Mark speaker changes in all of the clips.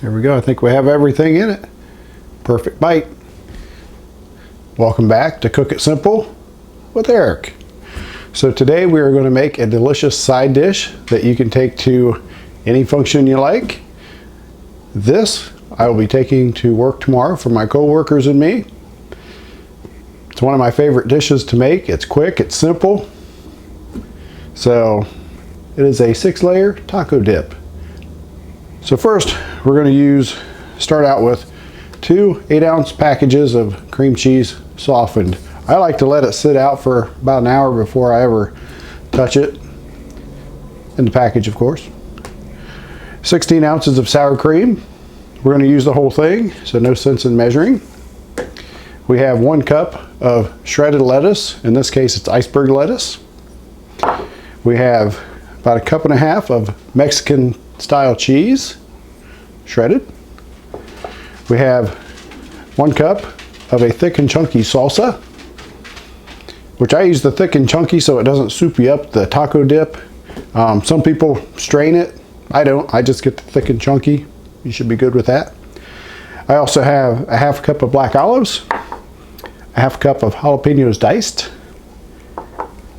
Speaker 1: There we go. I think we have everything in it. Perfect bite. Welcome back to Cook It Simple with Eric. So today we are going to make a delicious side dish that you can take to any function you like. This I will be taking to work tomorrow for my co-workers and me. It's one of my favorite dishes to make. It's quick, it's simple. So it is a 6-layer taco dip. So first we're going to start out with 2 8-ounce packages of cream cheese softened. I like to let it sit out for about an hour before I ever touch it. In the package, of course. 16 ounces of sour cream. We're going to use the whole thing, so no sense in measuring. We have 1 cup of shredded lettuce. In this case, it's iceberg lettuce. We have about 1.5 cups of Mexican style cheese, shredded. We have 1 cup of a thick and chunky salsa, which I use the thick and chunky so it doesn't soupy up the taco dip. Some people strain it. I don't. I just get the thick and chunky. You should be good with that. I also have a 1/2 cup of black olives, a 1/2 cup of jalapenos diced,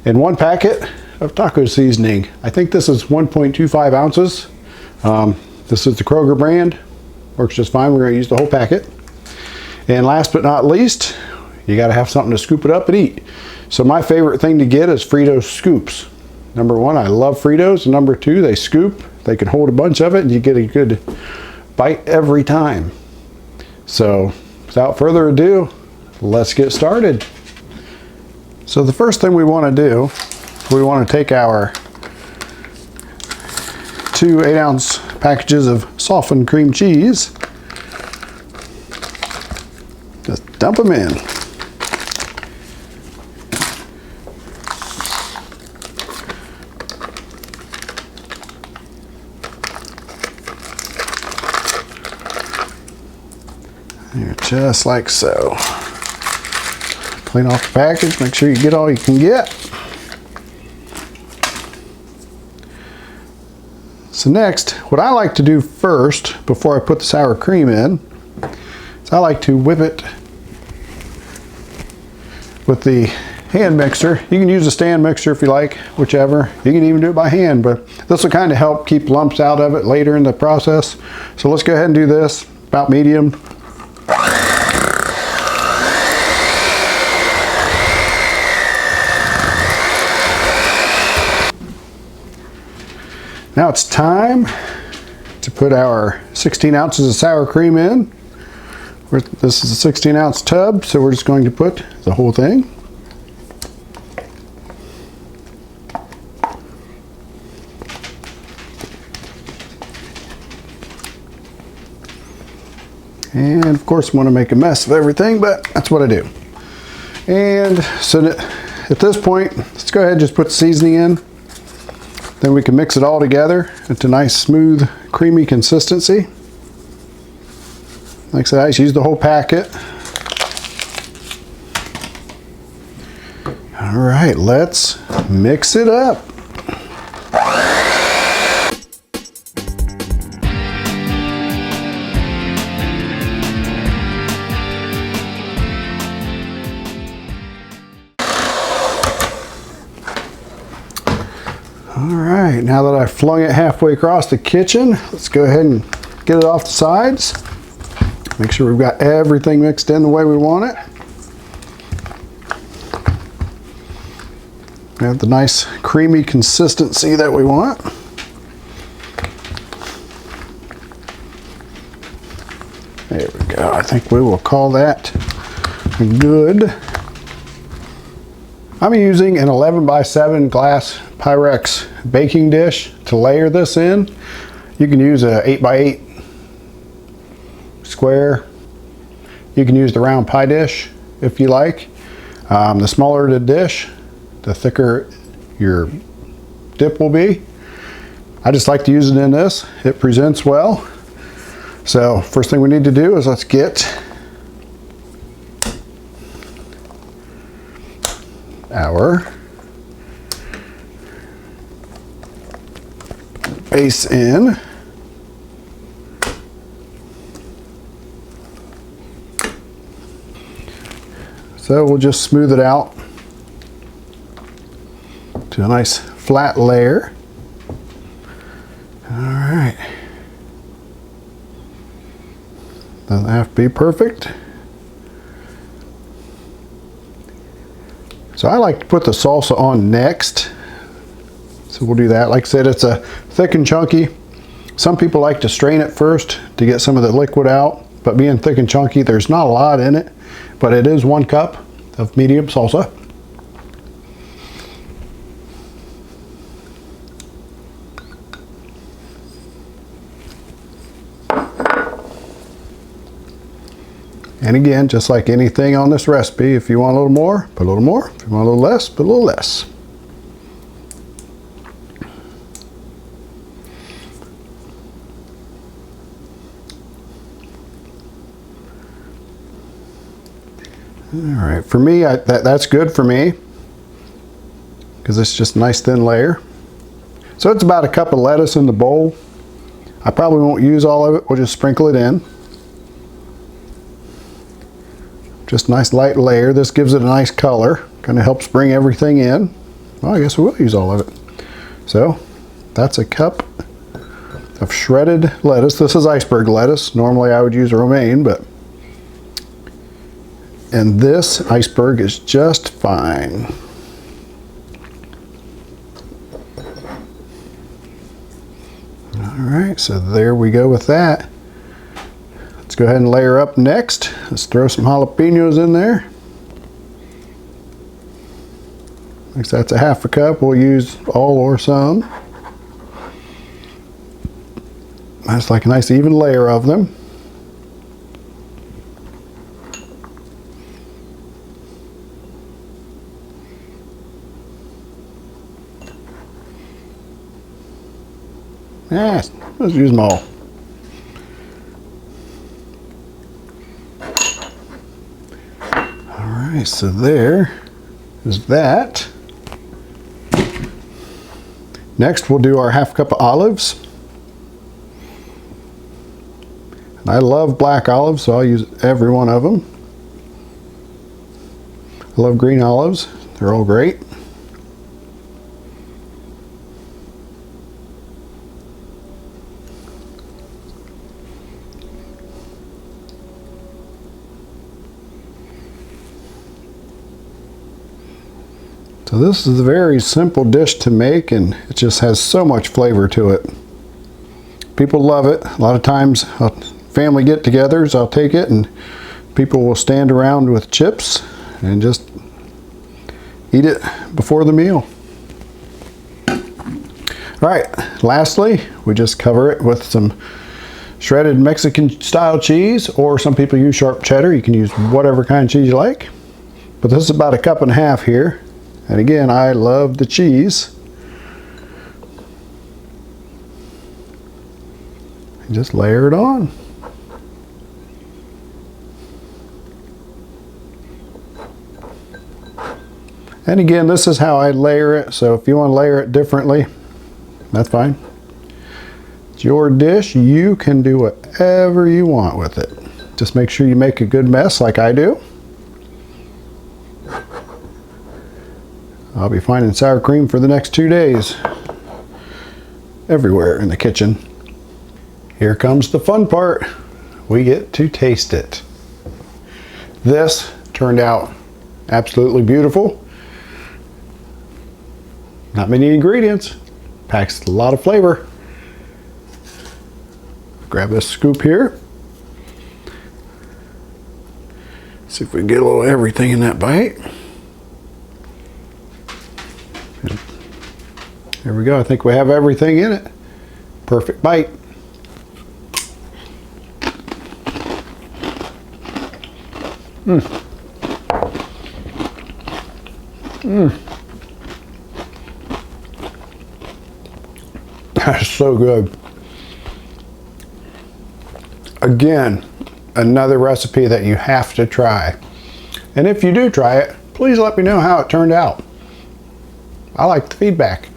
Speaker 1: and 1 packet of taco seasoning. I think this is 1.25 ounces. This is the Kroger brand. Works just fine. We're going to use the whole packet. And last but not least, you got to have something to scoop it up and eat. So my favorite thing to get is Frito scoops. Number 1, I love Fritos. And number 2, they scoop. They can hold a bunch of it and you get a good bite every time. So without further ado, let's get started. So the first thing we want to do, we want to take our 2 8-ounce packages of softened cream cheese. Just dump them in. Just like so. Clean off the package, make sure you get all you can get. So next, what I like to do first, before I put the sour cream in, is I like to whip it with the hand mixer. You can use a stand mixer if you like, whichever. You can even do it by hand, but this will kind of help keep lumps out of it later in the process. So let's go ahead and do this, about medium. Now it's time to put our 16 ounces of sour cream in. This is a 16-ounce tub, so we're just going to put the whole thing. And of course, I want to make a mess of everything, but that's what I do. And so at this point, let's go ahead and just put the seasoning in. Then we can mix it all together into a nice, smooth, creamy consistency. Like I said, I just use the whole packet. All right, let's mix it up. All right, now that I've flung it halfway across the kitchen, let's go ahead and get it off the sides. Make sure we've got everything mixed in the way we want it. We have the nice creamy consistency that we want. There we go. I think we will call that good. I'm using an 11x7 glass Pyrex baking dish to layer this in. You can use a 8x8 square. You can use the round pie dish if you like. The smaller the dish, the thicker your dip will be. I just like to use it in this. It presents well. So first thing we need to do is let's get our base in. So we'll just smooth it out to a nice flat layer. All right. Doesn't have to be perfect. So I like to put the salsa on next. So we'll do that. Like I said, it's a thick and chunky. Some people like to strain it first to get some of the liquid out, but being thick and chunky, there's not a lot in it, but it is 1 cup of medium salsa. And again, just like anything on this recipe, if you want a little more, put a little more. If you want a little less, put a little less. All right, for me, that's good for me because it's just a nice thin layer. So it's about 1 cup of lettuce in the bowl. I probably won't use all of it. We'll just sprinkle it in. Just a nice light layer. This gives it a nice color. Kind of helps bring everything in. Well, I guess we will use all of it. So that's 1 cup of shredded lettuce. This is iceberg lettuce. Normally I would use romaine, and this iceberg is just fine. All right, so there we go with that. Let's go ahead and layer up next. Let's throw some jalapenos in there. Like that's 1/2 cup. We'll use all or some. That's like a nice even layer of them. Yeah, let's use them all. Alright, so there is that. Next we'll do our 1/2 cup of olives. And I love black olives, so I'll use every one of them. I love green olives, they're all great. So this is a very simple dish to make, and it just has so much flavor to it. People love it. A lot of times, family get-togethers, I'll take it and people will stand around with chips and just eat it before the meal. All right, lastly, we just cover it with some shredded Mexican-style cheese, or some people use sharp cheddar. You can use whatever kind of cheese you like. But this is about 1.5 cups here. And again, I love the cheese. And just layer it on. And again, this is how I layer it. So if you want to layer it differently, that's fine. It's your dish. You can do whatever you want with it. Just make sure you make a good mess like I do. I'll be finding sour cream for the next 2 days. Everywhere in the kitchen. Here comes the fun part. We get to taste it. This turned out absolutely beautiful. Not many ingredients. Packs a lot of flavor. Grab this scoop here. See if we can get a little of everything in that bite. There we go. I think we have everything in it. Perfect bite. That's so good. Again, another recipe that you have to try. And if you do try it, please let me know how it turned out. I like the feedback.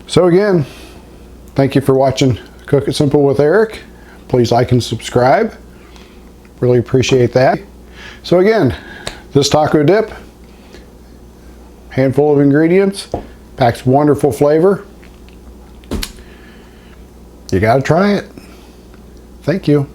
Speaker 1: So again, thank you for watching Cook It Simple with Eric. Please like and subscribe. Really appreciate that. So again, this This taco dip, handful of ingredients, packs wonderful flavor. You gotta try it. Thank you.